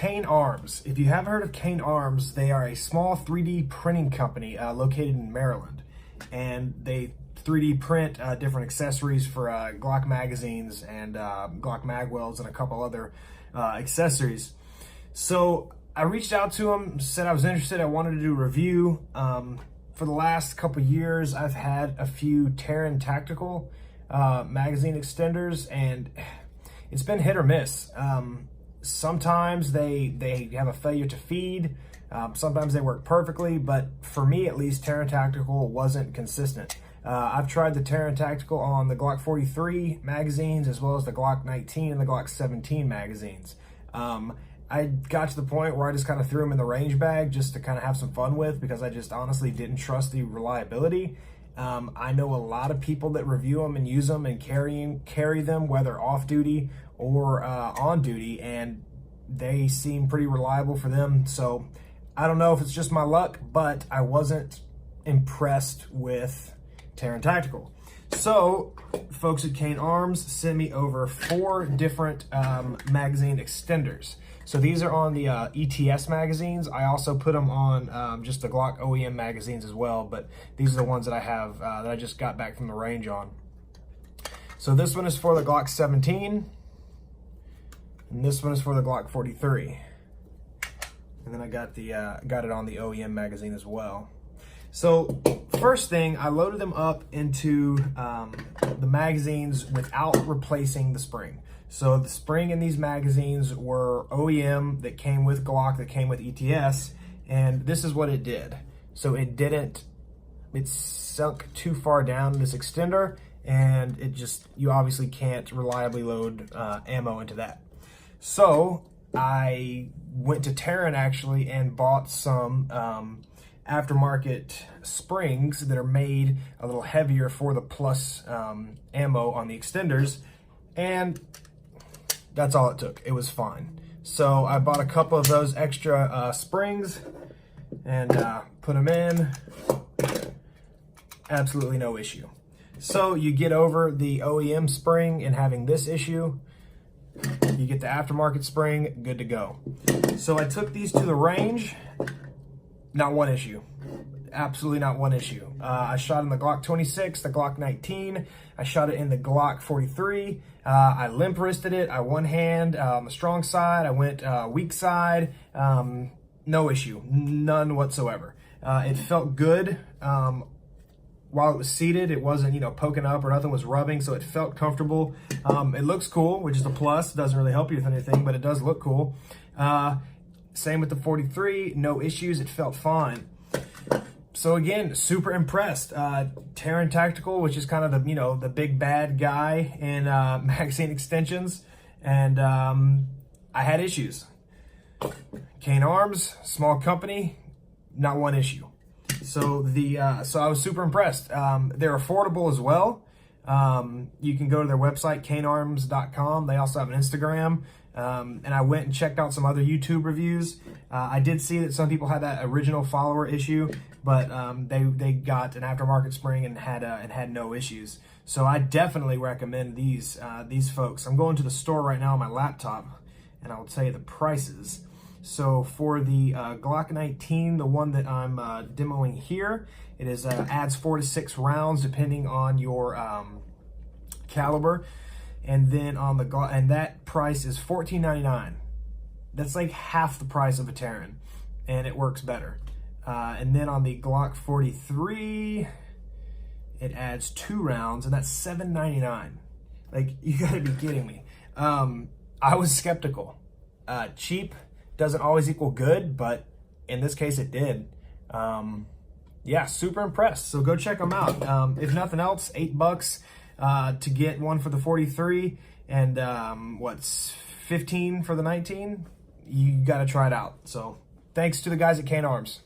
Cain Arms. If you haven't heard of Cain Arms, they are a small 3D printing company located in Maryland. And they 3D print different accessories for Glock magazines and Glock mag welds and a couple other accessories. So I reached out to them, said I was interested, I wanted to do a review. For the last couple years, I've had a few Terran Tactical magazine extenders, and it's been hit or miss. Sometimes they have a failure to feed. Sometimes they work perfectly, but for me at least, Terran Tactical wasn't consistent. I've tried the Terran Tactical on the Glock 43 magazines as well as the Glock 19 and the Glock 17 magazines. I got to the point where I just kind of threw them in the range bag just to kind of have some fun with, because I just honestly didn't trust the reliability. I know a lot of people that review them and use them and carry them, whether off duty or on duty, and they seem pretty reliable for them. So I don't know if it's just my luck, but I wasn't impressed with Terran Tactical. So folks at Cain Arms sent me over 4 different magazine extenders. So these are on the ETS magazines. I also put them on just the Glock OEM magazines as well, but these are the ones that I have that I just got back from the range on. So this one is for the Glock 17, and this one is for the Glock 43. And then I got it on the OEM magazine as well. So first thing, I loaded them up into the magazines without replacing the spring. So the spring in these magazines were OEM that came with Glock, that came with ETS, and this is what it did. So it sunk too far down this extender, and you obviously can't reliably load ammo into that. So I went to Terran actually and bought some aftermarket springs that are made a little heavier for the plus ammo on the extenders, and that's all it took. It was fine. So I bought a couple of those extra springs and put them in. Absolutely no issue. So you get over the OEM spring and having this issue, you get the aftermarket spring, good to go. So I took these to the range, not one issue. Absolutely not one issue. I shot in the Glock 26, the Glock 19. I shot it in the Glock 43. I limp wristed it. I one hand, the strong side. I went weak side. No issue, none whatsoever. It felt good. While it was seated, it wasn't, poking up or nothing was rubbing, so it felt comfortable. It looks cool, which is a plus. It doesn't really help you with anything, but it does look cool. Same with the 43, no issues. It felt fine. So again, super impressed. Terran Tactical, which is kind of the the big bad guy in magazine extensions, and I had issues. Cain Arms, small company, not one issue. So I was super impressed. They're affordable as well. You can go to their website, cainarms.com. They also have an Instagram. And I went and checked out some other YouTube reviews. I did see that some people had that original follower issue, but they got an aftermarket spring and had no issues. So I definitely recommend these folks. I'm going to the store right now on my laptop, and I'll tell you the prices. So for the Glock 19, the one that I'm demoing here, it is adds 4 to 6 rounds depending on your caliber. And then on the Glock, and that price is $14.99. That's like half the price of a Terran, and it works better. And then on the Glock 43, it adds 2 rounds, and that's $7.99. Like, you gotta be kidding me. I was skeptical. Cheap doesn't always equal good, but in this case it did. Yeah, super impressed. So go check them out. If nothing else, $8 to get one for the 43 and what's 15 for the 19. You got to try it out. So thanks to the guys at Cain Arms.